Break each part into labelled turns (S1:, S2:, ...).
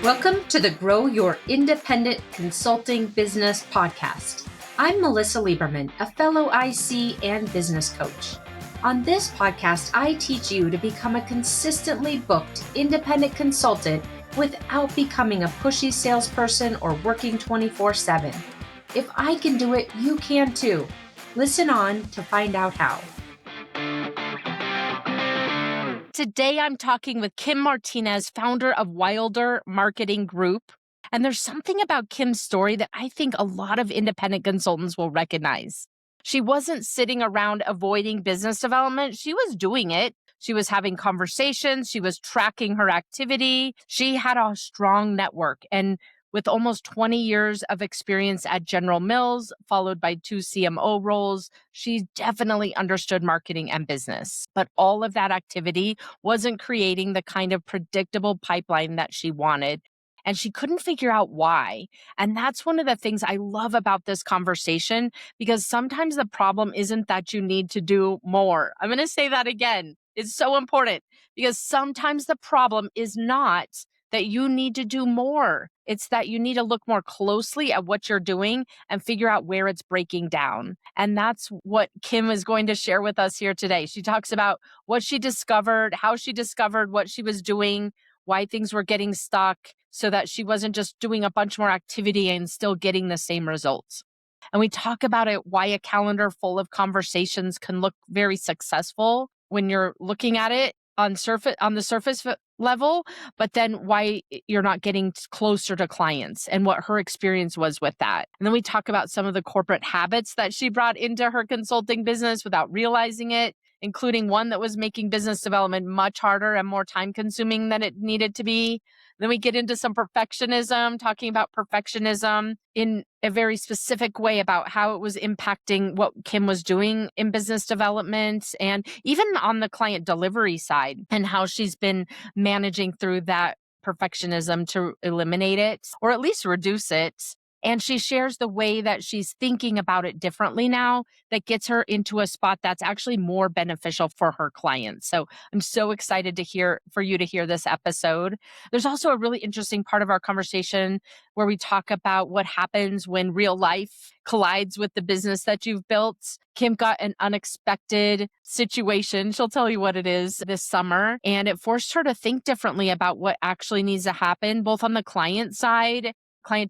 S1: Welcome to the Grow Your Independent Consulting Business podcast. I'm Melisa Liberman, a fellow IC and business coach. On this podcast, I teach you to become a consistently booked independent consultant without becoming a pushy salesperson or working 24/7. If I can do it, you can too. Listen on to find out how. Today, I'm talking with Kymm Martinez, founder of Wilder Marketing Group. And there's something about Kymm's story that I think a lot of independent consultants will recognize. She wasn't sitting around avoiding business development. She was doing it. She was having conversations. She was tracking her activity. She had a strong network. And with almost 20 years of experience at General Mills, followed by 2 CMO roles, she definitely understood marketing and business. But all of that activity wasn't creating the kind of predictable pipeline that she wanted. And she couldn't figure out why. And that's one of the things I love about this conversation, because sometimes the problem isn't that you need to do more. I'm going to say that again. It's so important, because sometimes the problem is not that you need to do more. It's that you need to look more closely at what you're doing and figure out where it's breaking down. And that's what Kymm is going to share with us here today. She talks about what she discovered, how she discovered what she was doing, why things were getting stuck, so that she wasn't just doing a bunch more activity and still getting the same results. And we talk about it, why a calendar full of conversations can look very successful when you're looking at it on the surface level, but then why you're not getting closer to clients and what her experience was with that. And then we talk about some of the corporate habits that she brought into her consulting business without realizing it, including one that was making business development much harder and more time consuming than it needed to be. Then we get into some perfectionism, talking about perfectionism in a very specific way about how it was impacting what Kymm was doing in business development, and even on the client delivery side, and how she's been managing through that perfectionism to eliminate it or at least reduce it. And she shares the way that she's thinking about it differently now that gets her into a spot that's actually more beneficial for her clients. So I'm so excited for you to hear this episode. There's also a really interesting part of our conversation where we talk about what happens when real life collides with the business that you've built. Kymm got an unexpected situation. She'll tell you what it is this summer. And it forced her to think differently about what actually needs to happen, both on the client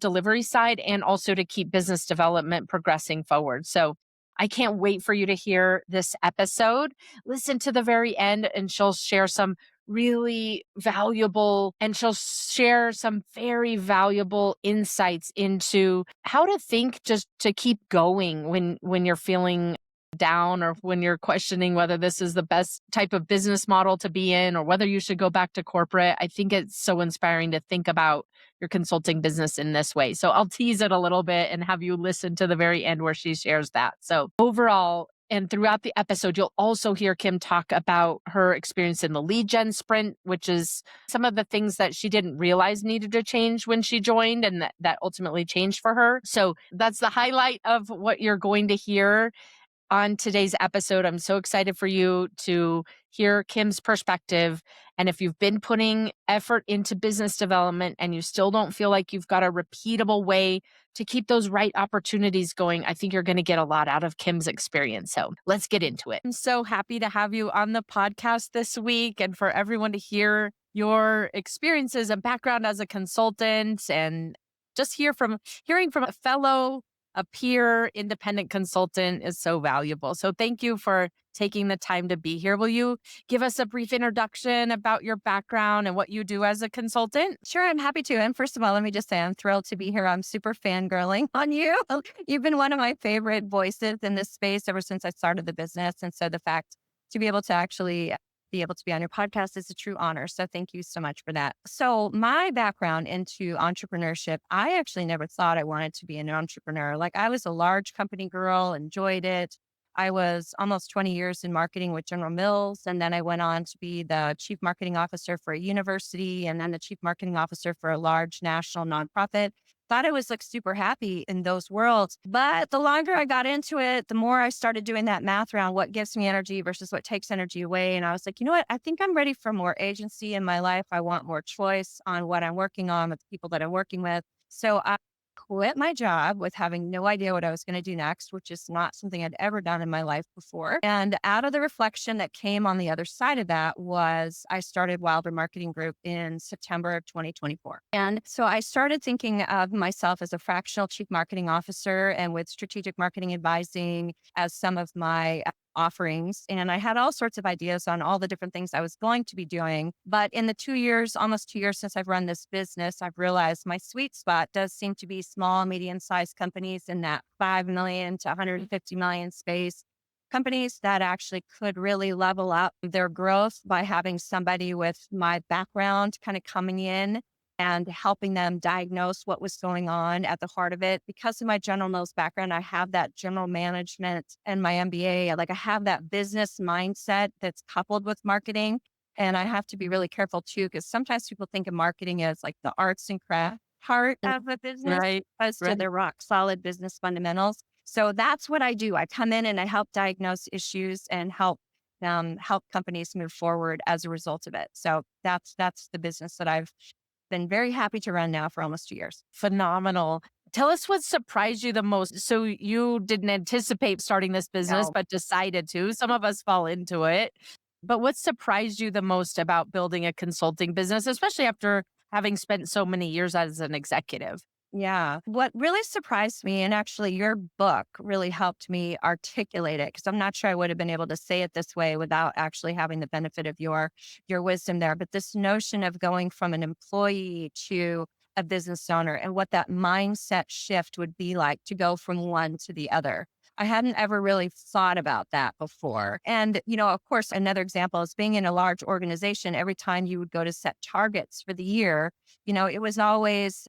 S1: delivery side, and also to keep business development progressing forward. So I can't wait for you to hear this episode. Listen to the very end, and she'll share some really valuable, and she'll share some very valuable insights into how to think just to keep going when you're feeling down, or when you're questioning whether this is the best type of business model to be in, or whether you should go back to corporate. I think it's so inspiring to think about your consulting business in this way. So I'll tease it a little bit and have you listen to the very end where she shares that. So overall, and throughout the episode, you'll also hear Kymm talk about her experience in the lead gen sprint, which is some of the things that she didn't realize needed to change when she joined, and that ultimately changed for her. So that's the highlight of what you're going to hear on today's episode. I'm so excited for you to hear Kymm's perspective. And if you've been putting effort into business development and you still don't feel like you've got a repeatable way to keep those right opportunities going, I think you're going to get a lot out of Kymm's experience. So let's get into it. I'm so happy to have you on the podcast this week, and for everyone to hear your experiences and background as a consultant, and just hearing from a peer independent consultant is so valuable. So thank you for taking the time to be here. Will you give us a brief introduction about your background and what you do as a consultant?
S2: Sure, I'm happy to. And first of all, let me just say I'm thrilled to be here. I'm super fangirling on you. You've been one of my favorite voices in this space ever since I started the business. And so the fact to be able to actually be able to be on your podcast is a true honor. So thank you so much for that. So my background into entrepreneurship, I actually never thought I wanted to be an entrepreneur. Like, I was a large company girl, enjoyed it. I was almost 20 years in marketing with General Mills. And then I went on to be the chief marketing officer for a university, and then the chief marketing officer for a large national nonprofit. thought I was like super happy in those worlds. But the longer I got into it, the more I started doing that math around what gives me energy versus what takes energy away. And I was like, you know what? I think I'm ready for more agency in my life. I want more choice on what I'm working on with the people that I'm working with. So I quit my job with having no idea what I was going to do next, which is not something I'd ever done in my life before. And out of the reflection that came on the other side of that was I started Wilder Marketing Group in September of 2024. And so I started thinking of myself as a fractional chief marketing officer and with strategic marketing advising as some of my offerings. And I had all sorts of ideas on all the different things I was going to be doing. But in the 2 years, almost 2 years since I've run this business, I've realized my sweet spot does seem to be small, medium sized companies in that 5 million to 150 million space. Companies that actually could really level up their growth by having somebody with my background kind of coming in and helping them diagnose what was going on at the heart of it. Because of my general nose background, I have that general management and my MBA. Like I have that business mindset that's coupled with marketing. And I have to be really careful too, because sometimes people think of marketing as like the arts and craft part of a business
S1: Right.
S2: as to
S1: Right.
S2: the rock solid business fundamentals. So that's what I do. I come in and I help diagnose issues and help companies move forward as a result of it. So that's the business that I've been very happy to run now for almost 2 years.
S1: Phenomenal. Tell us what surprised you the most. So you didn't anticipate starting this business,
S2: No.
S1: but decided to. Some of us fall into it. But what surprised you the most about building a consulting business, especially after having spent so many years as an executive?
S2: Yeah. What really surprised me, and actually your book really helped me articulate it because I'm not sure I would have been able to say it this way without actually having the benefit of your wisdom there. But this notion of going from an employee to a business owner and what that mindset shift would be like to go from one to the other. I hadn't ever really thought about that before. And, of course, another example is being in a large organization. Every time you would go to set targets for the year, it was always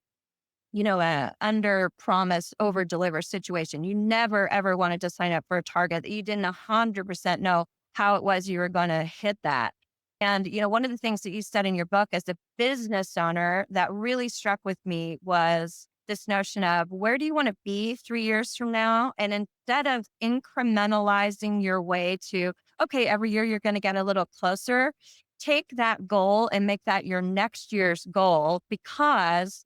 S2: a under promise, over deliver situation. You never ever wanted to sign up for a target that you didn't 100% know how it was you were going to hit that. And, one of the things that you said in your book as a business owner that really struck with me was this notion of where do you want to be 3 years from now? And instead of incrementalizing your way to, okay, every year you're going to get a little closer, take that goal and make that your next year's goal because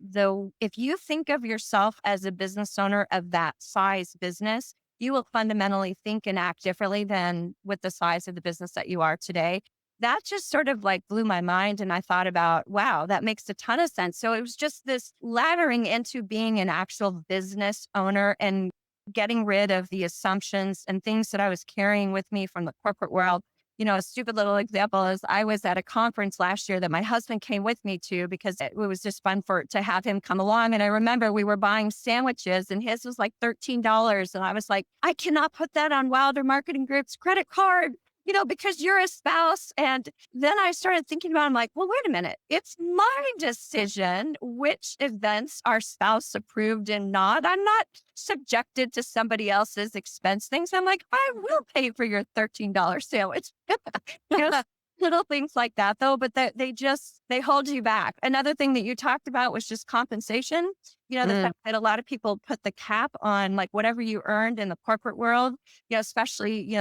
S2: if you think of yourself as a business owner of that size business, you will fundamentally think and act differently than with the size of the business that you are today. That just sort of like blew my mind. And I thought about, wow, that makes a ton of sense. So it was just this laddering into being an actual business owner and getting rid of the assumptions and things that I was carrying with me from the corporate world. A stupid little example is I was at a conference last year that my husband came with me to because it was just fun to have him come along. And I remember we were buying sandwiches and his was like $13. And I was like, I cannot put that on Wilder Marketing Group's credit card, because you're a spouse. And then I started thinking about, I'm like, well, wait a minute. It's my decision which events are spouse approved and not. I'm not subjected to somebody else's expense things. I'm like, I will pay for your $13 sandwich. Just little things like that though, but they hold you back. Another thing that you talked about was just compensation. The
S1: Mm.
S2: fact that a lot of people put the cap on like whatever you earned in the corporate world, especially,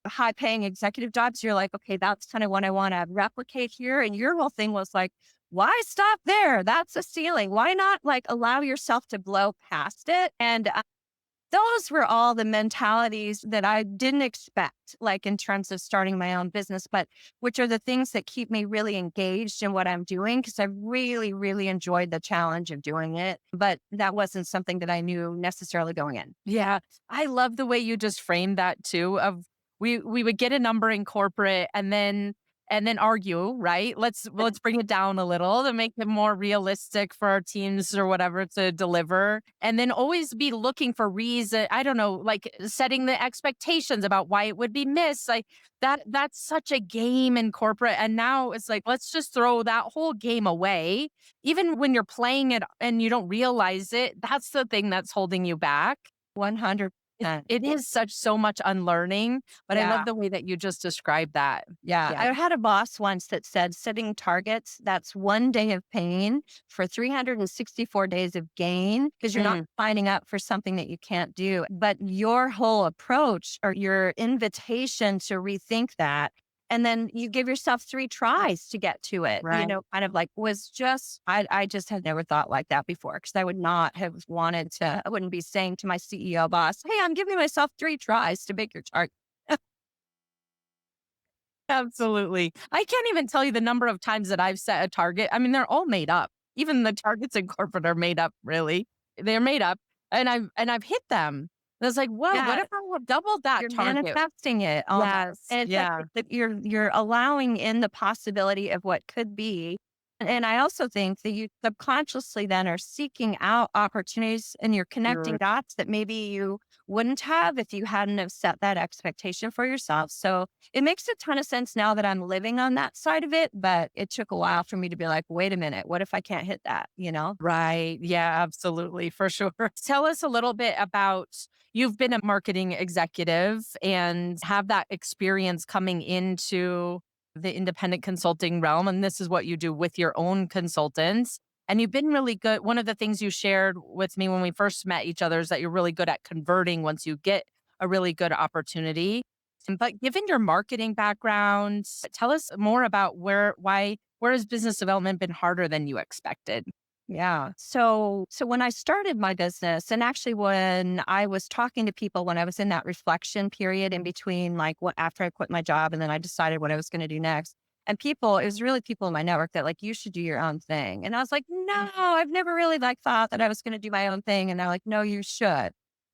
S2: high paying executive jobs. You're like, okay, that's kind of what I want to replicate here. And your whole thing was like, why stop there? That's a ceiling. Why not like allow yourself to blow past it? And those were all the mentalities that I didn't expect, like in terms of starting my own business, but which are the things that keep me really engaged in what I'm doing because I really, really enjoyed the challenge of doing it. But that wasn't something that I knew necessarily going in.
S1: Yeah, I love the way you just framed that too of we would get a number in corporate and then argue, right? Let's bring it down a little to make it more realistic for our teams or whatever to deliver. And then always be looking for reason, I don't know, like setting the expectations about why it would be missed. Like that's such a game in corporate. And now it's like, let's just throw that whole game away. Even when you're playing it and you don't realize it, that's the thing that's holding you back.
S2: 100.
S1: It is so much unlearning, but I love
S2: Yeah.
S1: the way that you just described that.
S2: Yeah.
S1: Yeah.
S2: I had a boss once that said setting targets, that's 1 day of pain for 364 days of gain because you're not
S1: Mm,
S2: signing up for something that you can't do. But your whole approach or your invitation to rethink that. And then you give yourself 3 tries to get to it,
S1: right.
S2: kind of like was just, I just had never thought like that before because I would not have wanted to, I wouldn't be saying to my CEO boss, hey, I'm giving myself 3 tries to make your target.
S1: Absolutely. I can't even tell you the number of times that I've set a target. I mean, they're all made up. Even the targets in corporate are made up, really. They're made up and I've hit them. And it's like, whoa, what
S2: Yeah.
S1: if I would double that
S2: You're
S1: target?
S2: manifesting it all the
S1: Yes.
S2: and it's like
S1: Yeah.
S2: that you're allowing in the possibility of what could be. And I also think that you subconsciously then are seeking out opportunities and you're connecting
S1: You're
S2: dots that maybe you wouldn't have if you hadn't have set that expectation for yourself. So it makes a ton of sense now that I'm living on that side of it, but it took a while for me to be like, wait a minute, what if I can't hit that?
S1: right. Yeah, absolutely. For sure. Tell us a little bit about you've been a marketing executive and have that experience coming into the independent consulting realm. And this is what you do with your own consultants. And you've been really good. One of the things you shared with me when we first met each other is that you're really good at converting once you get a really good opportunity. But given your marketing background, tell us more about where has business development been harder than you expected?
S2: Yeah. So when I started my business and actually when I was talking to people when I was in that reflection period in between like what after I quit my job and then I decided what I was going to do next. And people, it was really people in my network that like you should do your own thing. And I was like, no, I've never really like thought that I was going to do my own thing. And they're like, no, you should.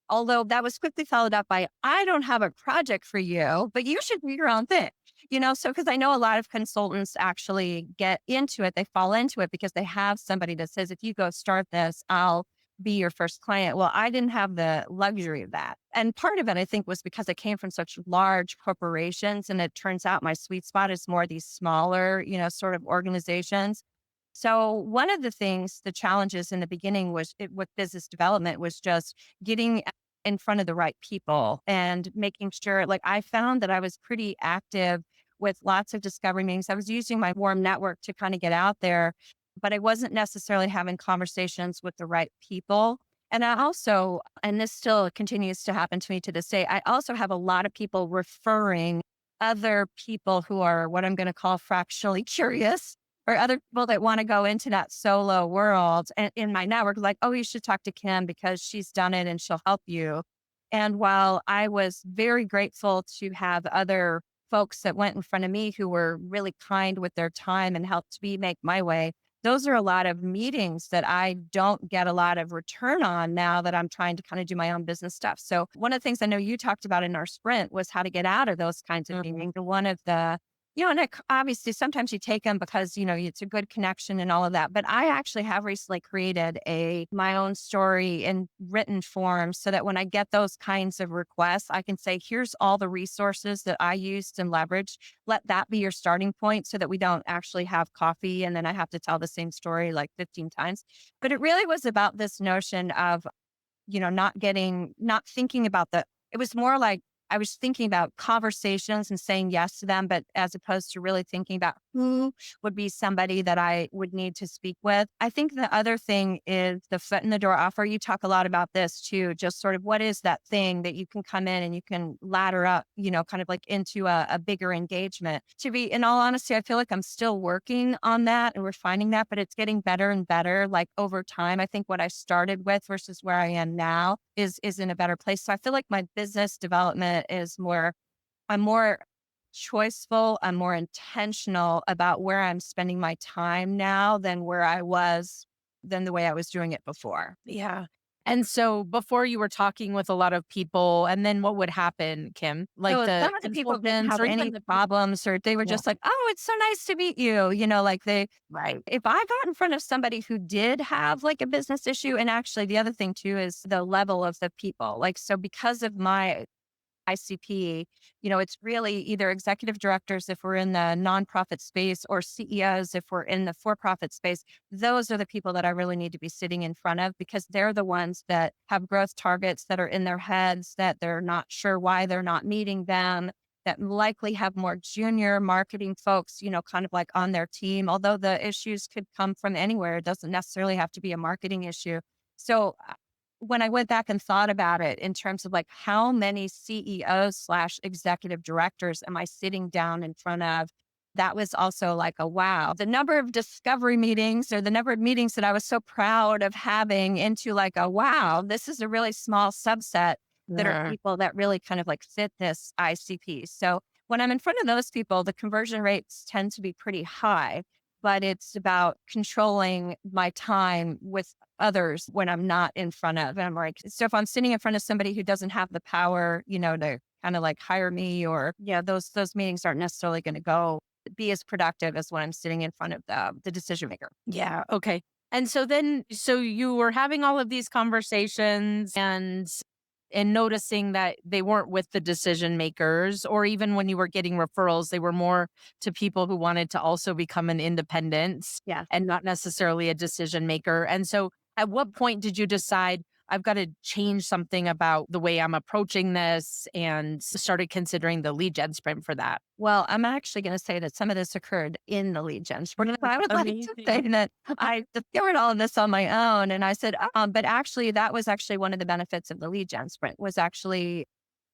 S2: Although that was quickly followed up by, I don't have a project for you, but you should do your own thing. So because I know a lot of consultants actually get into it, they fall into it because they have somebody that says, if you go start this, I'll be your first client. Well, I didn't have the luxury of that. And part of it, I think, was because I came from such large corporations. And it turns out my sweet spot is more these smaller, sort of organizations. So one of the things, the challenges in the beginning with business development was just getting in front of the right people and making sure, like I found that I was pretty active with lots of discovery meetings. I was using my warm network to kind of get out there, but I wasn't necessarily having conversations with the right people. And I also, and this still continues to happen to me to this day, I also have a lot of people referring other people who are what I'm going to call fractionally curious or other people that want to go into that solo world and in my network, like, oh, you should talk to Kymm because she's done it and she'll help you. And while I was very grateful to have other folks that went in front of me who were really kind with their time and helped me make my way, those are a lot of meetings that I don't get a lot of return on now that I'm trying to kind of do my own business stuff. So one of the things I know you talked about in our sprint was how to get out of those kinds of
S1: Mhm.
S2: meetings. One of the and obviously sometimes you take them because, it's a good connection and all of that. But I actually have recently created my own story in written form so that when I get those kinds of requests, I can say, here's all the resources that I used and leveraged. Let that be your starting point so that we don't actually have coffee and then I have to tell the same story like 15 times. But it really was about this notion of not thinking about it was more like I was thinking about conversations and saying yes to them, but as opposed to really thinking about who would be somebody that I would need to speak with. I think the other thing is the foot in the door offer. You talk a lot about this too, just sort of what is that thing that you can come in and you can ladder up, kind of like into a bigger engagement. To be, in all honesty, I feel like I'm still working on that and refining that, but it's getting better and better like over time. I think what I started with versus where I am now is in a better place. So I feel like my business development is I'm more choiceful, I'm more intentional about where I'm spending my time now than than the way I was doing it before.
S1: Yeah. And so before you were talking with a lot of people, and then what would happen, Kymm? Like
S2: So
S1: the
S2: some of the people didn't
S1: consultants
S2: have
S1: or
S2: any
S1: even the people.
S2: problems or they were
S1: Yeah.
S2: just like, oh, it's so nice to meet you. Like
S1: Right.
S2: if I got in front of somebody who did have like a business issue, and actually the other thing too is the level of the people. Like, so because of ICP, it's really either executive directors if we're in the nonprofit space or CEOs if we're in the for profit space. Those are the people that I really need to be sitting in front of because they're the ones that have growth targets that are in their heads that they're not sure why they're not meeting them, that likely have more junior marketing folks, kind of like on their team. Although the issues could come from anywhere, it doesn't necessarily have to be a marketing issue. So when I went back and thought about it in terms of like how many CEOs slash executive directors am I sitting down in front of, that was also like a wow. The number of discovery meetings or the number of meetings that I was so proud of having into like a wow, this is a really small subset that are
S1: Yeah.
S2: people that really kind of like fit this ICP. So when I'm in front of those people, the conversion rates tend to be pretty high, but it's about controlling my time with others when I'm not in front of. And I'm like, so if I'm sitting in front of somebody who doesn't have the power, to kind of like hire me or, those meetings aren't necessarily going to go be as productive as when I'm sitting in front of the decision maker.
S1: Yeah. Okay. And so then, so you were having all of these conversations and noticing that they weren't with the decision makers, or even when you were getting referrals, they were more to people who wanted to also become an independent
S2: Yeah.
S1: and not necessarily a decision maker. And so, at what point did you decide I've got to change something about the way I'm approaching this and started considering the lead gen sprint for that?
S2: Well, I'm actually going to say that some of this occurred in the lead gen sprint. I would like to say
S1: Amazing.
S2: that I discovered all of this on my own. And I said, but actually, that was actually one of the benefits of the lead gen sprint was actually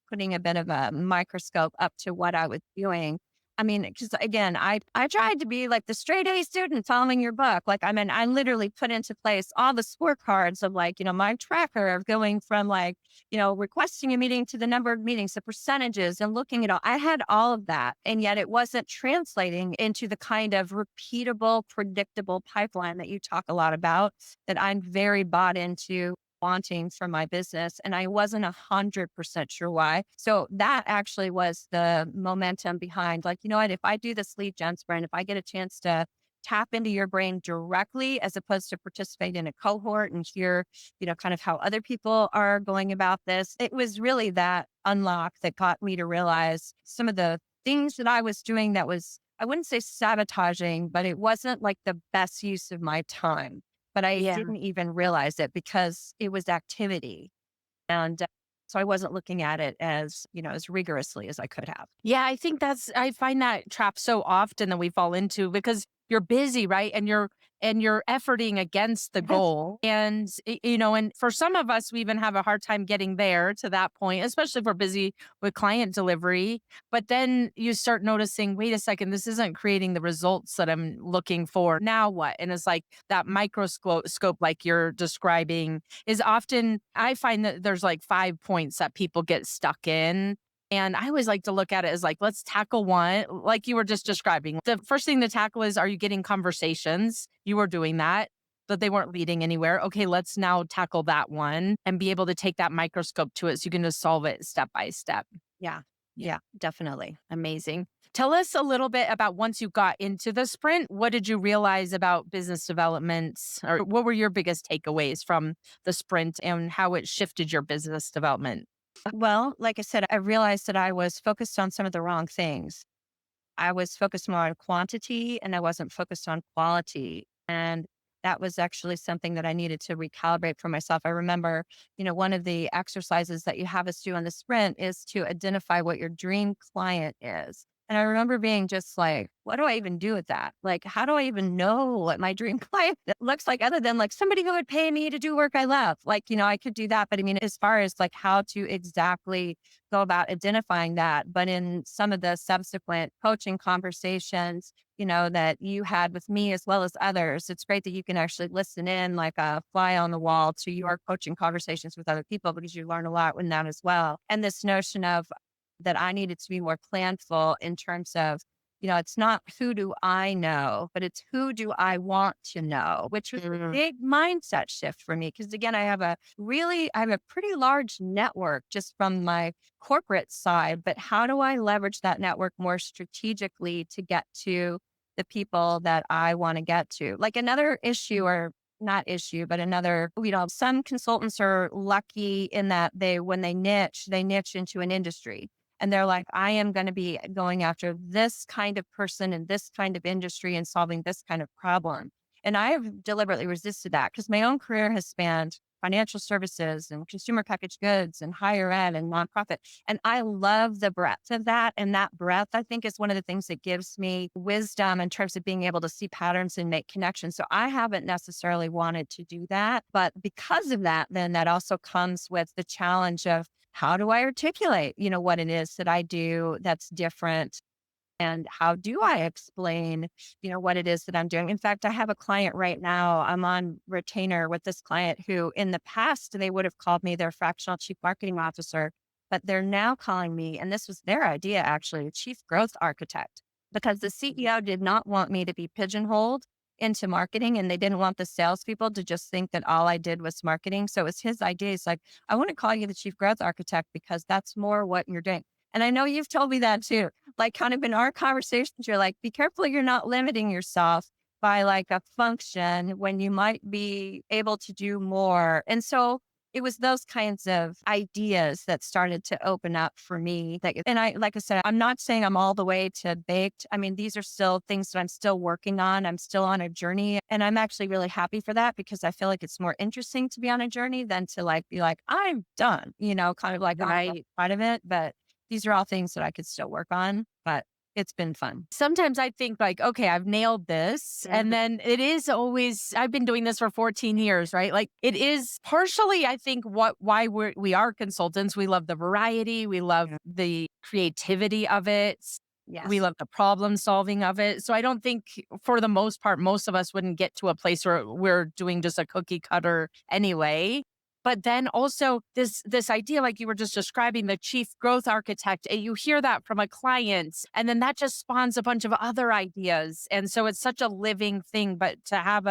S2: putting a bit of a microscope up to what I was doing. I mean, because again, I tried to be like the straight A student following your book. Like, I mean, I literally put into place all the scorecards of like, my tracker of going from like, requesting a meeting to the number of meetings, the percentages and looking at all. I had all of that. And yet it wasn't translating into the kind of repeatable, predictable pipeline that you talk a lot about that I'm very bought into wanting from my business. And I wasn't 100% sure why. So that actually was the momentum behind like, you know what, if I do this lead gen sprint, if I get a chance to tap into your brain directly as opposed to participate in a cohort and hear, kind of how other people are going about this, it was really that unlock that got me to realize some of the things that I was doing that was, I wouldn't say sabotaging, but it wasn't like the best use of my time, but I
S1: Yeah.
S2: didn't even realize it because it was activity. And so I wasn't looking at it as, as rigorously as I could have.
S1: Yeah, I find that trap so often that we fall into because you're busy, right? And you're efforting against the
S2: Yes.
S1: goal. And and for some of us we even have a hard time getting there to that point, especially if we're busy with client delivery. But then you start noticing, wait a second, this isn't creating the results that I'm looking for. Now what? And it's like that microscope scope like you're describing is often I find that there's like 5 points that people get stuck in, and I always like to look at it as like, let's tackle one, like you were just describing. The first thing to tackle is, are you getting conversations? You were doing that, but they weren't leading anywhere. Okay, let's now tackle that one and be able to take that microscope to it so you can just solve it step by step.
S2: Yeah.
S1: Yeah,
S2: Yeah, definitely.
S1: amazing. Tell us a little bit about once you got into the sprint, what did you realize about business development? Or what were your biggest takeaways from the sprint and how it shifted your business development?
S2: Well, like I said, I realized that I was focused on some of the wrong things. I was focused more on quantity and I wasn't focused on quality. And that was actually something that I needed to recalibrate for myself. I remember, one of the exercises that you have us do on the sprint is to identify what your dream client is. And I remember being just like, what do I even do with that? Like, how do I even know what my dream client looks like other than like somebody who would pay me to do work I love? Like, I could do that. But I mean, as far as like how to exactly go about identifying that. But in some of the subsequent coaching conversations, that you had with me as well as others, it's great that you can actually listen in like a fly on the wall to your coaching conversations with other people because you learn a lot in that as well. And this notion of that I needed to be more planful in terms of, it's not who do I know, but it's who do I want to know, which was a
S1: Mm.
S2: big mindset shift for me. Cause again, I have a pretty large network just from my corporate side, but how do I leverage that network more strategically to get to the people that I want to get to? Like another issue or not issue, but another, some consultants are lucky in that when they niche into an industry. And they're like, I am going to be going after this kind of person in this kind of industry and solving this kind of problem. And I've deliberately resisted that because my own career has spanned financial services and consumer packaged goods and higher ed and nonprofit. And I love the breadth of that. And that breadth, I think, is one of the things that gives me wisdom in terms of being able to see patterns and make connections. So I haven't necessarily wanted to do that. But because of that, then that also comes with the challenge of how do I articulate, what it is that I do that's different, and how do I explain, what it is that I'm doing? In fact, I have a client right now. I'm on retainer with this client who in the past, they would have called me their fractional chief marketing officer, but they're now calling me, and this was their idea actually, chief growth architect, because the CEO did not want me to be pigeonholed into marketing, and they didn't want the salespeople to just think that all I did was marketing. So it was his idea. It's like, I want to call you the chief growth architect because that's more what you're doing. And I know you've told me that too, like kind of in our conversations, you're like, be careful you're not limiting yourself by like a function when you might be able to do more. And so it was those kinds of ideas that started to open up for me. And like I said, I'm not saying I'm all the way to baked. I mean, these are still things that I'm still working on. I'm still on a journey. And I'm actually really happy for that because I feel like it's more interesting to be on a journey than to like be like, I'm done, kind of like I part of it. But these are all things that I could still work on, but it's been fun.
S1: Sometimes I think like, okay, I've nailed this. And then it is always, I've been doing this for 14 years, right? Like it is partially, I think, why we are consultants. We love the variety. We love the creativity of it. We
S2: Yes.
S1: love the problem solving of it. So I don't think for the most part, most of us wouldn't get to a place where we're doing just a cookie cutter anyway. But then also this idea, like you were just describing, the chief growth architect, you hear that from a client, and then that just spawns a bunch of other ideas. And so it's such a living thing. But to have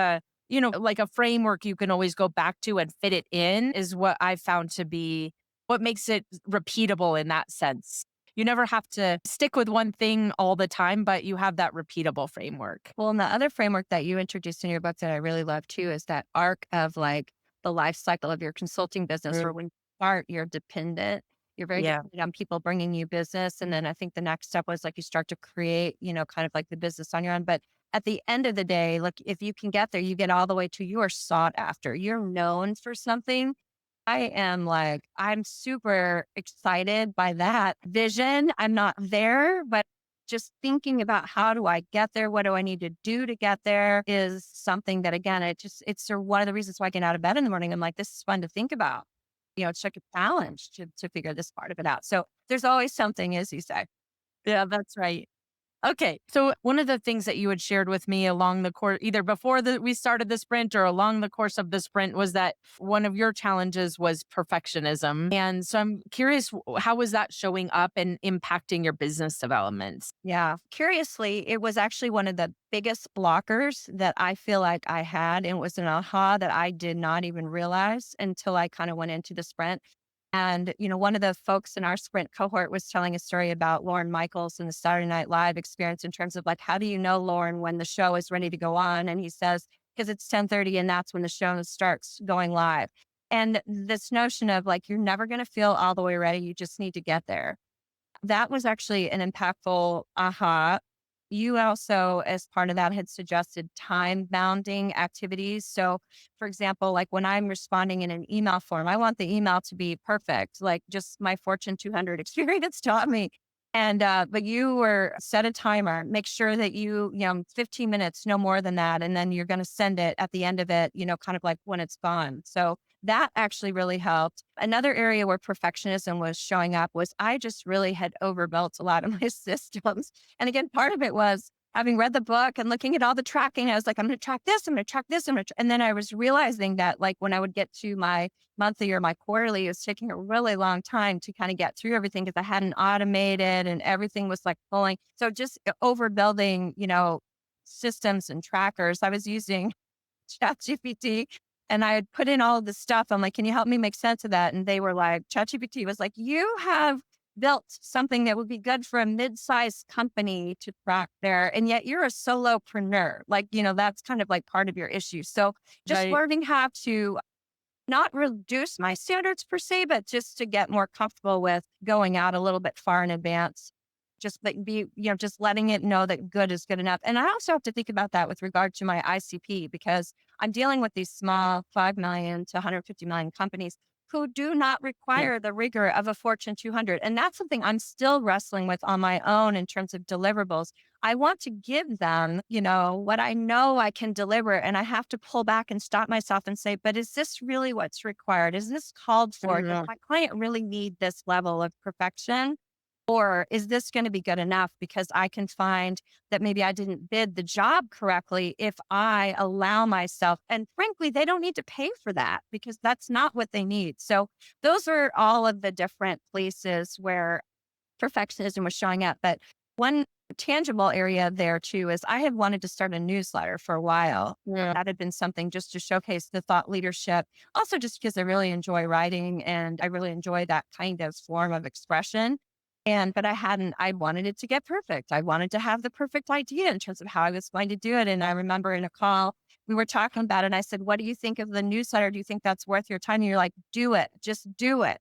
S1: like a framework you can always go back to and fit it in is what I found to be what makes it repeatable in that sense. You never have to stick with one thing all the time, but you have that repeatable framework.
S2: Well, and the other framework that you introduced in your book that I really love too is that arc of like the life cycle of your consulting business, or when you start, you're dependent. You're very
S1: Yeah.
S2: dependent on people bringing you business. And then I think the next step was like you start to create, kind of like the business on your own. But at the end of the day, like if you can get there, you get all the way to you are sought after. You're known for something. I'm super excited by that vision. I'm not there, but just thinking about how do I get there? What do I need to do to get there is something that, again, it's sort of one of the reasons why I get out of bed in the morning. I'm like, this is fun to think about. It's like a challenge to figure this part of it out. So there's always something, as you say.
S1: Yeah, that's right. Okay. So one of the things that you had shared with me along the course, either before we started the sprint or along the course of the sprint, was that one of your challenges was perfectionism. And so I'm curious, how was that showing up and impacting your business development?
S2: Yeah. Curiously, it was actually one of the biggest blockers that I feel like I had. And it was an aha that I did not even realize until I kind of went into the sprint. And, one of the folks in our sprint cohort was telling a story about Lauren Michaels and the Saturday Night Live experience in terms of like, how do you know, Lauren, when the show is ready to go on? And he says, because it's 10:30 and that's when the show starts going live. And this notion of like, you're never going to feel all the way ready. You just need to get there. That was actually an impactful aha. You also, as part of that, had suggested time bounding activities. So, for example, like when I'm responding in an email form, I want the email to be perfect, like just my Fortune 200 experience taught me. And, but you were set a timer, make sure that 15 minutes, no more than that. And then you're going to send it at the end of it, kind of like when it's gone. So that actually really helped. Another area where perfectionism was showing up was I just really had overbuilt a lot of my systems. And again, part of it was having read the book and looking at all the tracking. I was like, I'm going to track this, I'm going to track this. And then I was realizing that like when I would get to my monthly or my quarterly, it was taking a really long time to kind of get through everything because I hadn't automated and everything was like pulling. So just overbuilding, systems and trackers. I was using ChatGPT. And I had put in all of this stuff. I'm like, can you help me make sense of that? And they were like, ChatGPT was like, you have built something that would be good for a mid-sized company to track there. And yet you're a solopreneur. Like, that's kind of like part of your issue. So just
S1: Right.
S2: learning how to not reduce my standards per se, but just to get more comfortable with going out a little bit far in advance. Just like just letting it know that good is good enough. And I also have to think about that with regard to my ICP because I'm dealing with these small 5 million to 150 million companies who do not
S1: Yeah.
S2: require the rigor of a Fortune 200. And that's something I'm still wrestling with on my own in terms of deliverables. I want to give them, what I know I can deliver. And I have to pull back and stop myself and say, but is this really what's required? Is this called for? Does
S1: Mhm.
S2: my client really need this level of perfection? Or is this going to be good enough because I can find that maybe I didn't bid the job correctly if I allow myself? And frankly, they don't need to pay for that because that's not what they need. So those are all of the different places where perfectionism was showing up. But one tangible area there too is I had wanted to start a newsletter for a while.
S1: Yeah.
S2: That had been something just to showcase the thought leadership. Also, just because I really enjoy writing and I really enjoy that kind of form of expression. But I wanted it to get perfect. I wanted to have the perfect idea in terms of how I was going to do it. And I remember in a call, we were talking about it. And I said, what do you think of the newsletter? Do you think that's worth your time? And you're like, do it, just do it.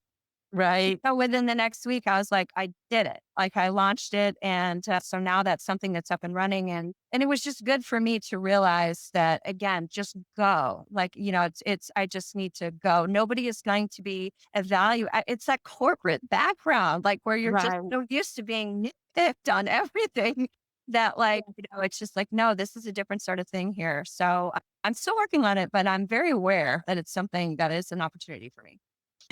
S1: Right.
S2: So within the next week, I was like, I did it. Like I launched it. And so now that's something that's up and running. And it was just good for me to realize that again, just go like, I just need to go. Nobody is going to be it's that corporate background, like where you're just
S1: Right.
S2: so used to being nitpicked on everything that like, it's just like, no, this is a different sort of thing here. So I'm still working on it, but I'm very aware that it's something that is an opportunity for me.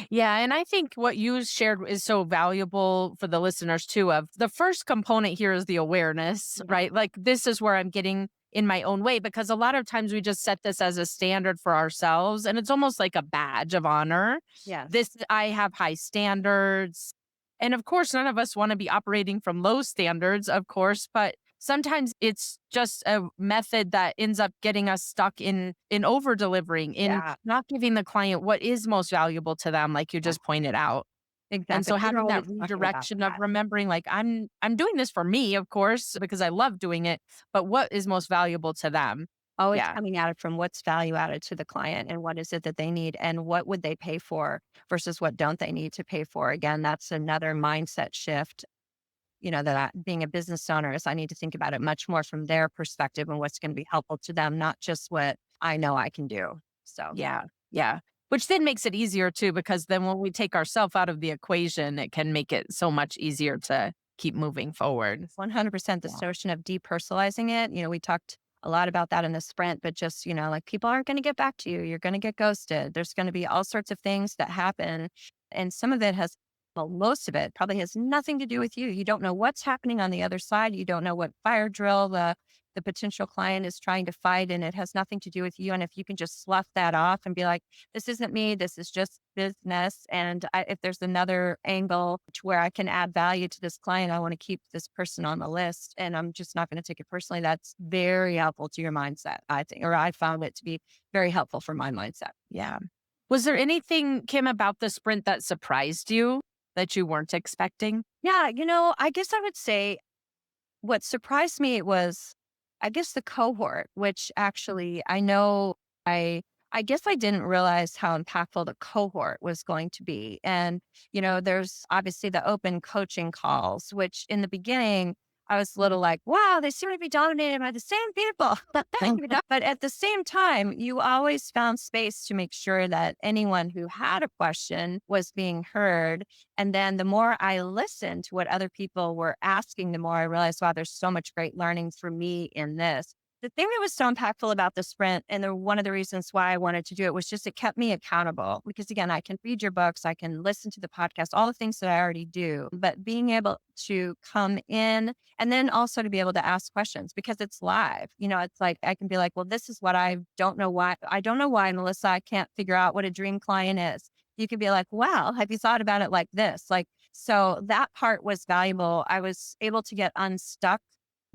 S1: Yeah, and I think what you shared is so valuable for the listeners too. Of the first component here is the awareness,
S2: Yeah.
S1: right? Like this is where I'm getting in my own way because a lot of times we just set this as a standard for ourselves and it's almost like a badge of honor.
S2: Yes.
S1: This I have high standards. And of course, none of us want to be operating from low standards, of course, but sometimes it's just a method that ends up getting us stuck in over delivering, in
S2: Yeah.
S1: not giving the client what is most valuable to them, like you
S2: Yeah.
S1: just pointed out. And
S2: Exactly.
S1: so
S2: We're
S1: having that
S2: always talking about
S1: redirection of
S2: that.
S1: remembering like I'm doing this for me, of course, because I love doing it, but what is most valuable to them?
S2: Always
S1: Yeah.
S2: coming at it from what's value added to the client and what is it that they need and what would they pay for versus what don't they need to pay for. Again, that's another mindset shift, being a business owner is I need to think about it much more from their perspective and what's going to be helpful to them, not just what I know I can do. So
S1: Yeah. Yeah. Which then makes it easier too, because then when we take ourselves out of the equation, it can make it so much easier to keep moving forward.
S2: 100% this
S1: Yeah.
S2: notion of depersonalizing it. We talked a lot about that in the sprint, but just, like people aren't going to get back to you. You're going to get ghosted. There's going to be all sorts of things that happen. And some of it most of it probably has nothing to do with you. You don't know what's happening on the other side. You don't know what fire drill the potential client is trying to fight. And it has nothing to do with you. And if you can just slough that off and be like, this isn't me. This is just business. And if there's another angle to where I can add value to this client, I want to keep this person on the list. And I'm just not going to take it personally. That's very helpful to your mindset, I think, or I found it to be very helpful for my mindset.
S1: Yeah. Was there anything, Kim, about the sprint that surprised you that you weren't expecting?
S2: Yeah. I guess I would say what surprised me was, I guess, the cohort, which actually I know I guess I didn't realize how impactful the cohort was going to be. And, there's obviously the open coaching calls, which in the beginning I was a little like, wow, they seem to be dominated by the same people. But at the same time, you always found space to make sure that anyone who had a question was being heard. And then the more I listened to what other people were asking, the more I realized, wow, there's so much great learning for me in this. The thing that was so impactful about the sprint, and one of the reasons why I wanted to do it was just it kept me accountable. Because again, I can read your books, I can listen to the podcast, all the things that I already do, but being able to come in and then also to be able to ask questions because it's live. It's like I can be like, well, this is what I don't know why. I don't know why, Melissa, I can't figure out what a dream client is. You could be like, wow, have you thought about it like this? Like, so that part was valuable. I was able to get unstuck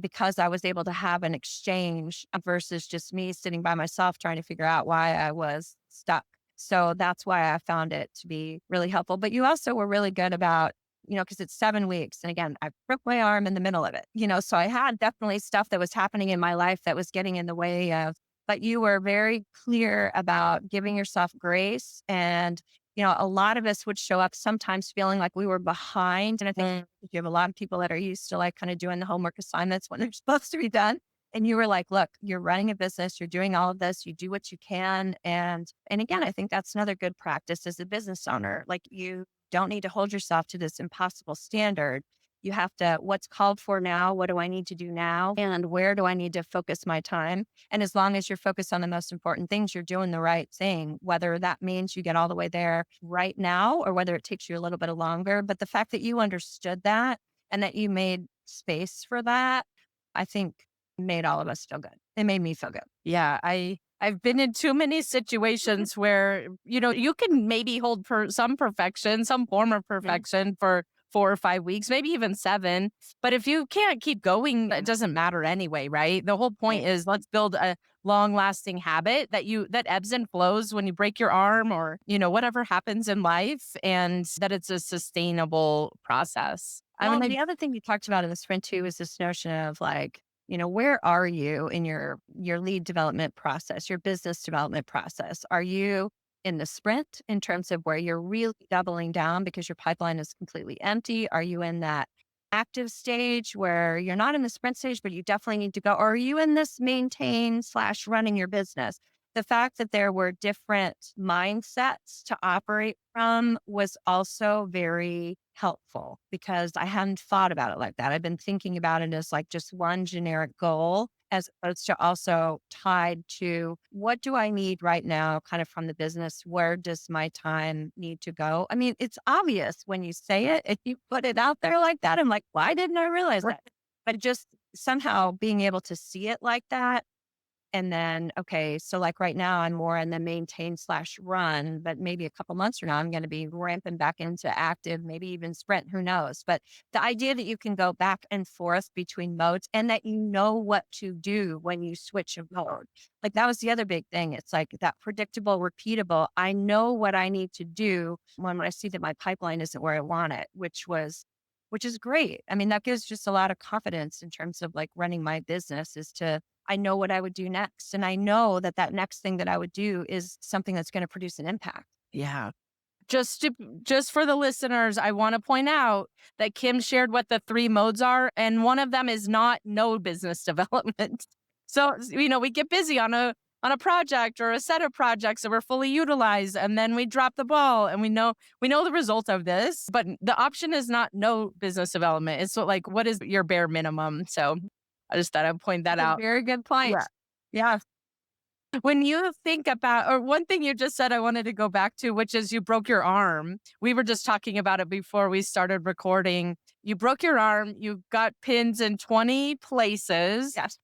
S2: because I was able to have an exchange versus just me sitting by myself trying to figure out why I was stuck. So that's why I found it to be really helpful. But you also were really good about because it's 7 weeks. And again, I broke my arm in the middle of it, so I had definitely stuff that was happening in my life that was getting in the way of, but you were very clear about giving yourself grace. And, a lot of us would show up sometimes feeling like we were behind. And I think you have a lot of people that are used to like kind of doing the homework assignments when they're supposed to be done. And you were like, look, you're running a business, you're doing all of this, you do what you can. And again, I think that's another good practice as a business owner. Like you don't need to hold yourself to this impossible standard. You have to, what's called for now? What do I need to do now? And where do I need to focus my time? And as long as you're focused on the most important things, you're doing the right thing, whether that means you get all the way there right now or whether it takes you a little bit longer. But the fact that you understood that and that you made space for that, I think made all of us feel good. It made me feel good.
S1: Yeah, I've been in too many situations where, you can maybe hold some perfection, some form of
S2: Yeah.
S1: perfection for 4 or 5 weeks, maybe even 7. But if you can't keep going,
S2: Yeah.
S1: it doesn't matter anyway, right? The whole point
S2: Right.
S1: is let's build a long-lasting habit that ebbs and flows when you break your arm or, whatever happens in life, and that it's a sustainable process. I
S2: Well,
S1: mean,
S2: the other thing you talked about in the sprint too is this notion of like, where are you in your lead development process, your business development process? Are you in the sprint in terms of where you're really doubling down because your pipeline is completely empty? Are you in that active stage where you're not in the sprint stage, but you definitely need to go? Or are you in this maintain slash running your business? The fact that there were different mindsets to operate from was also very helpful because I hadn't thought about it like that. I've been thinking about it as like just one generic goal as opposed to also tied to what do I need right now, kind of from the business? Where does my time need to go? I mean, it's obvious when you say it, if you put it out there like that, I'm like, why didn't I realize that? But just somehow being able to see it like that and then, okay, so like right now, I'm more in the maintain slash run, but maybe a couple months from now, I'm going to be ramping back into active, maybe even sprint, who knows? But the idea that you can go back and forth between modes and that you know what to do when you switch a mode. Like that was the other big thing. It's like that predictable, repeatable. I know what I need to do when I see that my pipeline isn't where I want it, which is great. I mean, that gives just a lot of confidence in terms of like running my business is to I know what I would do next. And I know that that next thing that I would do is something that's going to produce an impact.
S1: yeah. Just to just for the listeners, I want to point out that Kymm shared what the 3 modes are, and one of them is not no business development. So, we get busy on a project or a set of projects that we're fully utilized, and then we drop the ball, and we know the result of this, but the option is not no business development. It's what is your bare minimum? So, I just thought I'd point that
S2: That's a
S1: out.
S2: very good
S1: Yeah.
S2: point.
S1: Yeah. When you think about, or one thing you just said, I wanted to go back to, which is you broke your arm. We were just talking about it before we started recording. You broke your arm, you got pins in 20 places.
S2: Yes.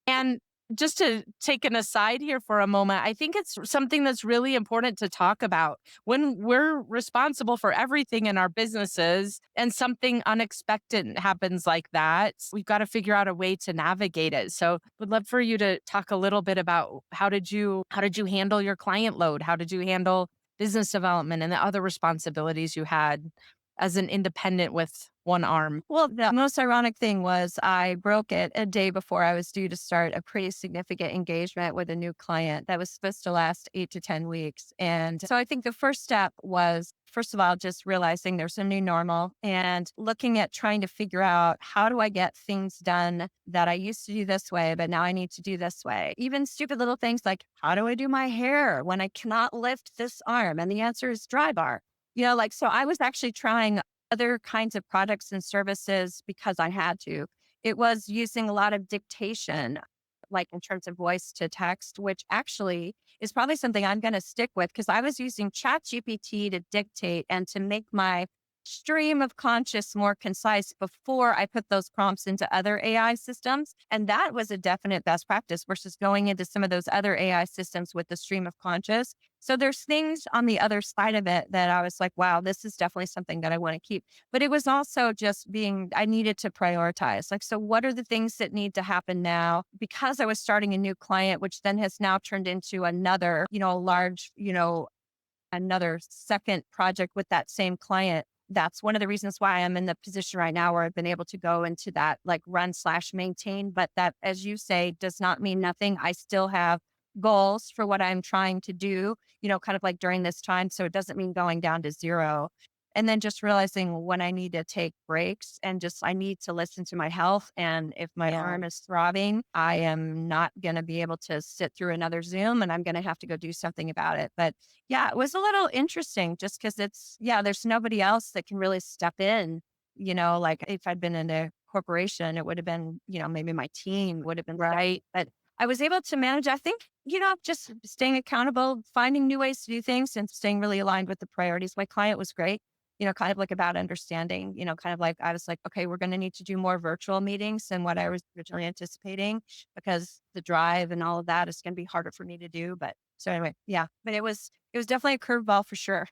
S1: And just to take an aside here for a moment, I think it's something that's really important to talk about. When we're responsible for everything in our businesses and something unexpected happens like that, we've got to figure out a way to navigate it. So, would love for you to talk a little bit about how did you handle your client load? How did you handle business development and the other responsibilities you had as an independent with one arm?
S2: Well, the most ironic thing was I broke it a day before I was due to start a pretty significant engagement with a new client that was supposed to last 8 to 10 weeks. And so I think the first step was, first of all, just realizing there's a new normal and looking at trying to figure out how do I get things done that I used to do this way, but now I need to do this way. Even stupid little things like, how do I do my hair when I cannot lift this arm? And the answer is dry bar. So I was actually trying other kinds of products and services because I had to. It was using a lot of dictation, like in terms of voice to text, which actually is probably something I'm going to stick with because I was using ChatGPT to dictate and to make my stream of conscious more concise before I put those prompts into other AI systems. And that was a definite best practice versus going into some of those other AI systems with the stream of conscious. So there's things on the other side of it that I was like, wow, this is definitely something that I want to keep. But it was also just I needed to prioritize. Like, so what are the things that need to happen now? Because I was starting a new client, which then has now turned into another, large, another second project with that same client. that's one of the reasons why I'm in the position right now where I've been able to go into that like run slash maintain. But that, as you say, does not mean nothing. I still have goals for what I'm trying to do, kind of like during this time. So it doesn't mean going down to zero. And then just realizing when I need to take breaks and just I need to listen to my health. And if my
S1: Yeah.
S2: arm is throbbing, I am not going to be able to sit through another Zoom and I'm going to have to go do something about it. But yeah, it was a little interesting just because there's nobody else that can really step in. Like if I'd been in a corporation, it would have been, maybe my team would have been right. But I was able to manage, I think, just staying accountable, finding new ways to do things and staying really aligned with the priorities. My client was great, kind of like about understanding, kind of like I was like, okay, we're going to need to do more virtual meetings than what I was originally anticipating because the drive and all of that is going to be harder for me to do. But so anyway, yeah, but it was definitely a curveball for sure.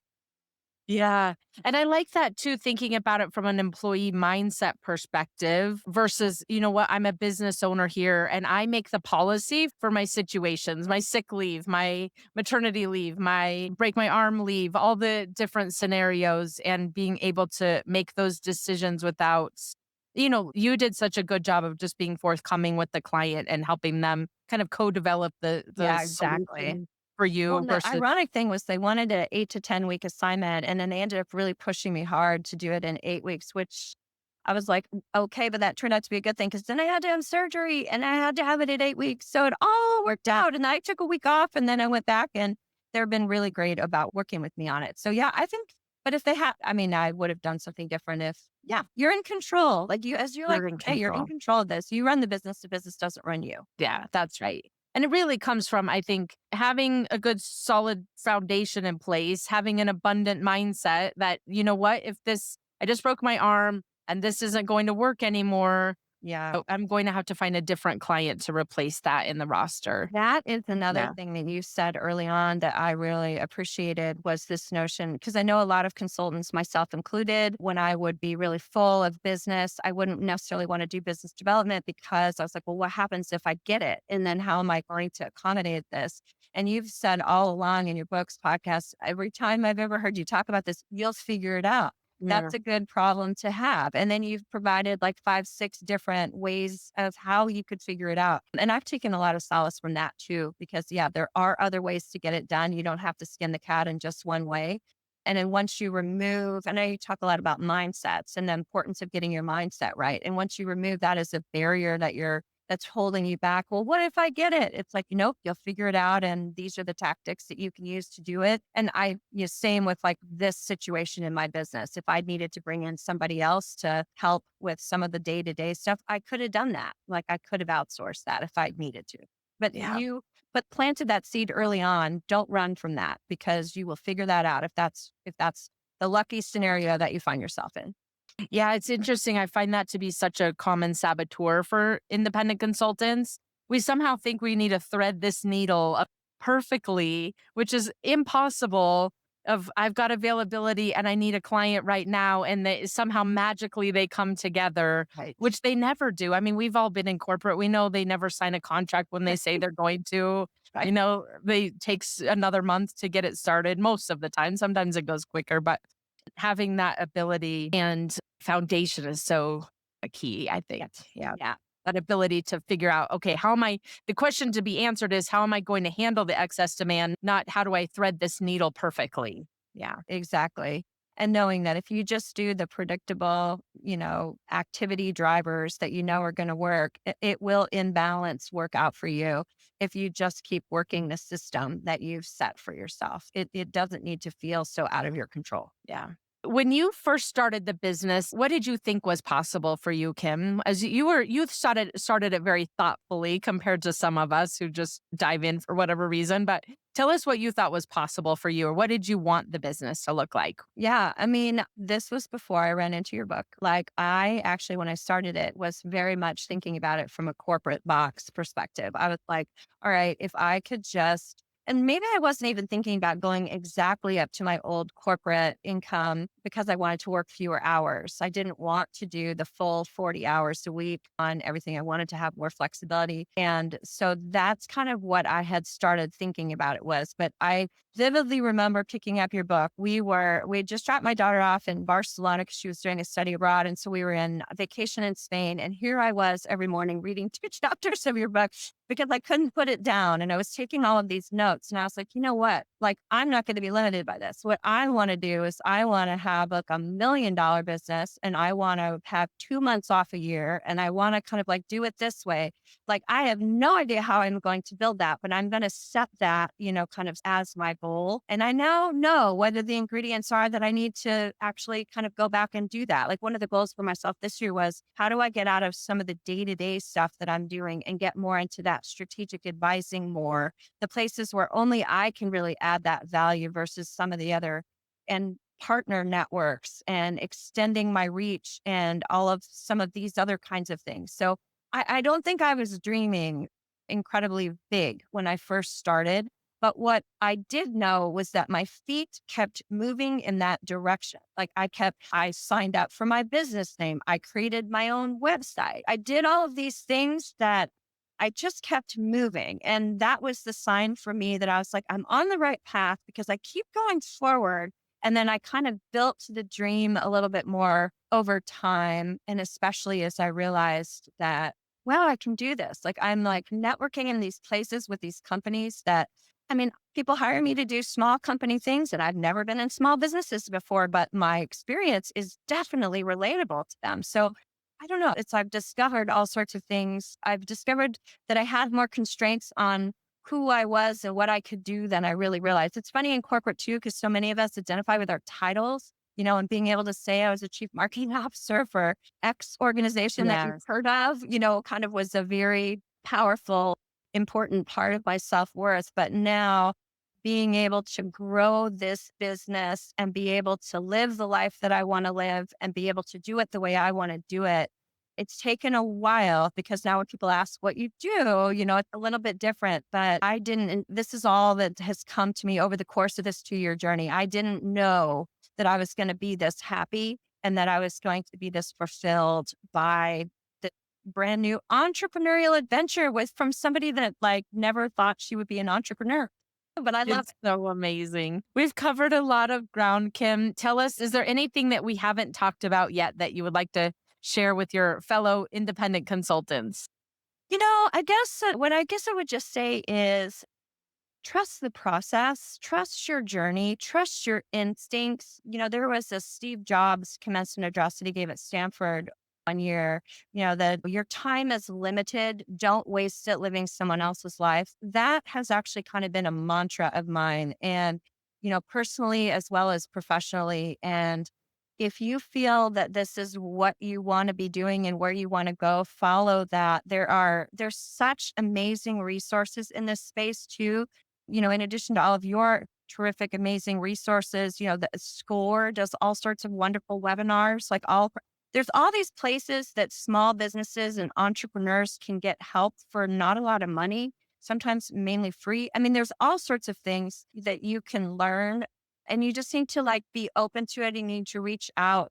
S1: Yeah. And I like that too, thinking about it from an employee mindset perspective versus, you know what, I'm a business owner here and I make the policy for my situations, my sick leave, my maternity leave, my break my arm leave, all the different scenarios, and being able to make those decisions without, you did such a good job of just being forthcoming with the client and helping them kind of co-develop the
S2: Yeah, exactly.
S1: solution for
S2: Well,
S1: you
S2: and the
S1: versus.
S2: ironic thing was they wanted an 8 to 10 week assignment, and then they ended up really pushing me hard to do it in 8 weeks, which I was like, okay, but that turned out to be a good thing because then I had to have surgery and I had to have it in 8 weeks. So it all worked out. And I took a week off and then I went back and they've been really great about working with me on it. So yeah, I think, but if they had, I mean, I would have done something different if, yeah, you're in control. Like as you're like,
S1: You're in
S2: hey, you're in
S1: control.
S2: control of this. You run the business doesn't run you.
S1: Yeah, that's right. And it really comes from, I think, having a good solid foundation in place, having an abundant mindset that, you know what, if I just broke my arm and this isn't going to work anymore,
S2: Yeah.
S1: I'm going to have to find a different client to replace that in the roster.
S2: That is another
S1: Yeah.
S2: thing that you said early on that I really appreciated was this notion because I know a lot of consultants, myself included, when I would be really full of business, I wouldn't necessarily want to do business development because I was like, well, what happens if I get it? And then how am I going to accommodate this? And you've said all along in your books, podcasts, every time I've ever heard you talk about this, you'll figure it out.
S1: Yeah.
S2: That's a good problem to have. And then you've provided like 5, 6 different ways of how you could figure it out. And I've taken a lot of solace from that too, because yeah, there are other ways to get it done. You don't have to skin the cat in just one way. And then once you remove, I know you talk a lot about mindsets and the importance of getting your mindset right. And once you remove that as a barrier that's holding you back. Well, what if I get it? It's like, nope, you'll figure it out. And these are the tactics that you can use to do it. And same with like this situation in my business. If I needed to bring in somebody else to help with some of the day to day stuff, I could have done that. Like I could have outsourced that if I needed to. But
S1: Yeah.
S2: planted that seed early on. Don't run from that because you will figure that out if that's the lucky scenario that you find yourself in.
S1: Yeah, it's interesting. I find that to be such a common saboteur for independent consultants. We somehow think we need to thread this needle up perfectly, which is impossible. Of I've got availability and I need a client right now, and somehow magically they come together,
S2: Right.
S1: which they never do. I mean, we've all been in corporate. We know they never sign a contract when they say they're going to.
S2: Right.
S1: They takes another month to get it started most of the time. Sometimes it goes quicker, but having that ability and foundation is so key, I think. Yeah.
S2: Yeah.
S1: That ability to figure out, okay, the question to be answered is, how am I going to handle the excess demand? Not how do I thread this needle perfectly?
S2: Yeah, exactly. And knowing that if you just do the predictable, activity drivers that you know are going to work, it will in balance work out for you if you just keep working the system that you've set for yourself. It doesn't need to feel so out of your control.
S1: Yeah. When you first started the business, what did you think was possible for you, Kim? As you started it very thoughtfully compared to some of us who just dive in for whatever reason. But tell us what you thought was possible for you, or what did you want the business to look like?
S2: Yeah. I mean, this was before I ran into your book. Like, I actually, when I started it, was very much thinking about it from a corporate box perspective. I was like, all right, if I could just, And maybe I wasn't even thinking about going exactly up to my old corporate income because I wanted to work fewer hours. I didn't want to do the full 40 hours a week on everything. I wanted to have more flexibility. And so that's kind of what I had started thinking about it was. But I vividly remember picking up your book. We had just dropped my daughter off in Barcelona because she was doing a study abroad. And so we were in a vacation in Spain. And here I was every morning reading 2 chapters of your book because I couldn't put it down. And I was taking all of these notes and I was like, you know what? Like, I'm not going to be limited by this. What I want to do is I want to have like $1 million business and I want to have 2 months off a year. And I want to kind of like do it this way. Like, I have no idea how I'm going to build that, but I'm going to set that, kind of as my goal. And I now know whether the ingredients are that I need to actually kind of go back and do that. Like, one of the goals for myself this year was how do I get out of some of the day-to-day stuff that I'm doing and get more into that strategic advising more, the places where only I can really add that value versus some of the other and partner networks and extending my reach and all of some of these other kinds of things. So I don't think I was dreaming incredibly big when I first started. But what I did know was that my feet kept moving in that direction. Like I signed up for my business name. I created my own website. I did all of these things that I just kept moving. And that was the sign for me that I was like, I'm on the right path because I keep going forward. And then I kind of built the dream a little bit more over time. And especially as I realized that, well, I can do this. Like, I'm like networking in these places with these companies that, I mean, people hire me to do small company things and I've never been in small businesses before, but my experience is definitely relatable to them. So I don't know. I've discovered all sorts of things. I've discovered that I had more constraints on who I was and what I could do than I really realized. It's funny in corporate too, because so many of us identify with our titles, and being able to say I was a chief marketing officer for X organization that you've
S1: Yes.
S2: heard of, kind of was a very powerful, important part of my self worth. But now being able to grow this business and be able to live the life that I want to live and be able to do it the way I want to do it. It's taken a while because now when people ask what you do, it's a little bit different, but I didn't, and this is all that has come to me over the course of this 2-year journey. I didn't know that I was going to be this happy and that I was going to be this fulfilled by the brand new entrepreneurial adventure with from somebody that like never thought she would be an entrepreneur. But I love
S1: It's so amazing. We've covered a lot of ground, Kymm. Tell us, is there anything that we haven't talked about yet that you would like to share with your fellow independent consultants?
S2: I guess what I guess I would just say is trust the process, trust your journey, trust your instincts. There was a Steve Jobs commencement address that he gave at Stanford 1 year, that your time is limited. Don't waste it living someone else's life. That has actually kind of been a mantra of mine. And, personally as well as professionally. And if you feel that this is what you want to be doing and where you want to go, follow that. There's such amazing resources in this space too. In addition to all of your terrific, amazing resources, the SCORE does all sorts of wonderful webinars, there's all these places that small businesses and entrepreneurs can get help for not a lot of money, sometimes mainly free. I mean, there's all sorts of things that you can learn and you just need to like be open to it. You need to reach out,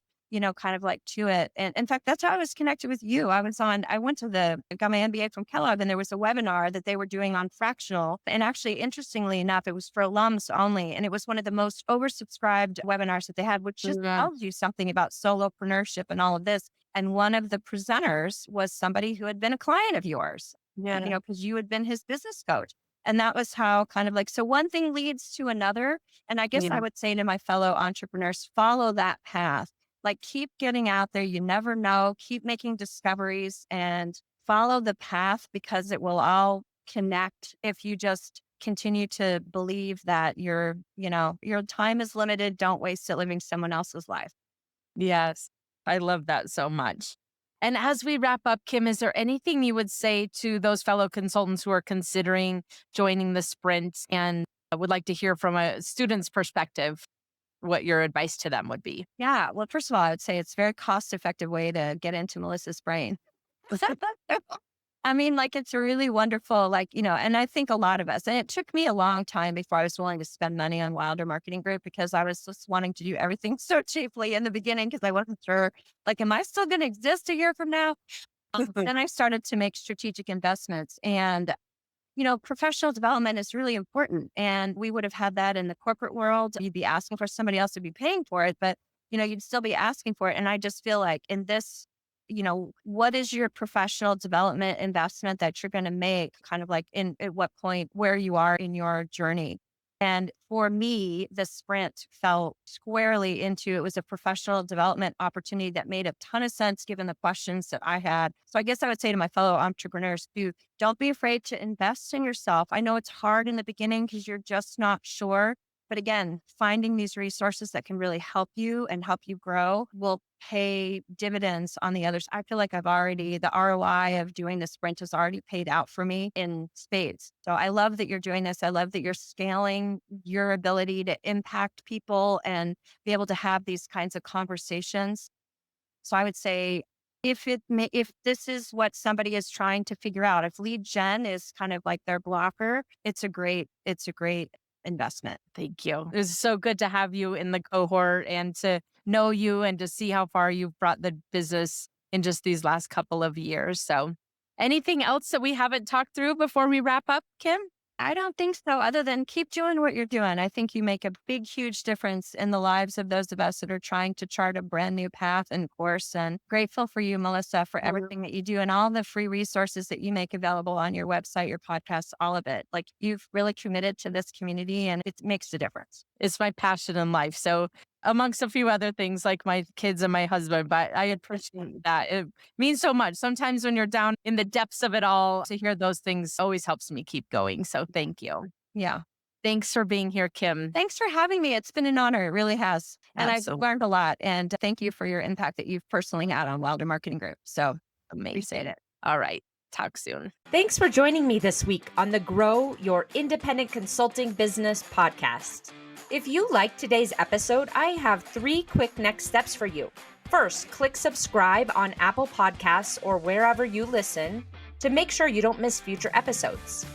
S2: kind of like to it. And in fact, that's how I was connected with you. I got my MBA from Kellogg and there was a webinar that they were doing on fractional. And actually, interestingly enough, it was for alums only. And it was one of the most oversubscribed webinars that they had, which just
S1: Yeah.
S2: tells you something about solopreneurship and all of this. And one of the presenters was somebody who had been a client of yours,
S1: Yeah.
S2: because you had been his business coach. And that was how kind of like, so one thing leads to another. And I guess
S1: Yeah.
S2: I would say to my fellow entrepreneurs, follow that path. Like, keep getting out there. You never know. Keep making discoveries and follow the path because it will all connect if you just continue to believe that your time is limited. Don't waste it living someone else's life.
S1: Yes. I love that so much. And as we wrap up, Kymm, is there anything you would say to those fellow consultants who are considering joining the sprint and would like to hear from a student's perspective what your advice to them would be?
S2: Yeah. Well, first of all, I would say it's a very cost effective way to get into Melissa's brain. I mean, like, it's really wonderful. Like, and I think a lot of us, and it took me a long time before I was willing to spend money on Wilder Marketing Group because I was just wanting to do everything so cheaply in the beginning because I wasn't sure, like, am I still going to exist a year from now? Then I started to make strategic investments, and professional development is really important. And we would have had that in the corporate world. You'd be asking for somebody else to be paying for it, but you'd still be asking for it. And I just feel like in this, what is your professional development investment that you're going to make kind of like at what point where you are in your journey? And for me, the sprint fell squarely into it was a professional development opportunity that made a ton of sense given the questions that I had. So I guess I would say to my fellow entrepreneurs too, don't be afraid to invest in yourself. I know it's hard in the beginning because you're just not sure. But again, finding these resources that can really help you and help you grow will pay dividends on the others. I feel like the ROI of doing the sprint has already paid out for me in spades. So I love that you're doing this. I love that you're scaling your ability to impact people and be able to have these kinds of conversations. So I would say if this is what somebody is trying to figure out, if lead gen is kind of like their blocker, it's a great investment.
S1: Thank you. It was so good to have you in the cohort and to know you and to see how far you've brought the business in just these last couple of years. So, anything else that we haven't talked through before we wrap up, Kymm?
S2: I don't think so, other than keep doing what you're doing. I think you make a big, huge difference in the lives of those of us that are trying to chart a brand new path and course. And grateful for you, Melissa, for everything that you do and all the free resources that you make available on your website, your podcasts, all of it. Like you've really committed to this community and it makes a difference.
S1: It's my passion in life. So, amongst a few other things like my kids and my husband, but I appreciate that. It means so much. Sometimes when you're down in the depths of it all, to hear those things always helps me keep going. So, thank you.
S2: Yeah.
S1: Thanks for being here, Kymm.
S2: Thanks for having me. It's been an honor. It really has. And I've
S1: Absolutely.
S2: learned a lot. And thank you for your impact that you've personally had on Wilder Marketing Group. So appreciate
S1: Amazing.
S2: it.
S1: All right. Talk soon.
S3: Thanks for joining me this week on the Grow Your Independent Consulting Business podcast. If you liked today's episode, I have 3 quick next steps for you. First, click subscribe on Apple Podcasts or wherever you listen to make sure you don't miss future episodes.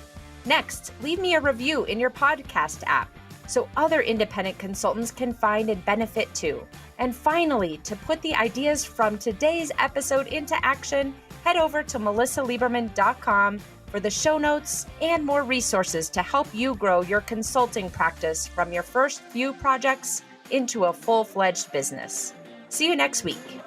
S3: Next, leave me a review in your podcast app so other independent consultants can find and benefit too. And finally, to put the ideas from today's episode into action, head over to melisaliberman.com for the show notes and more resources to help you grow your consulting practice from your first few projects into a full-fledged business. See you next week.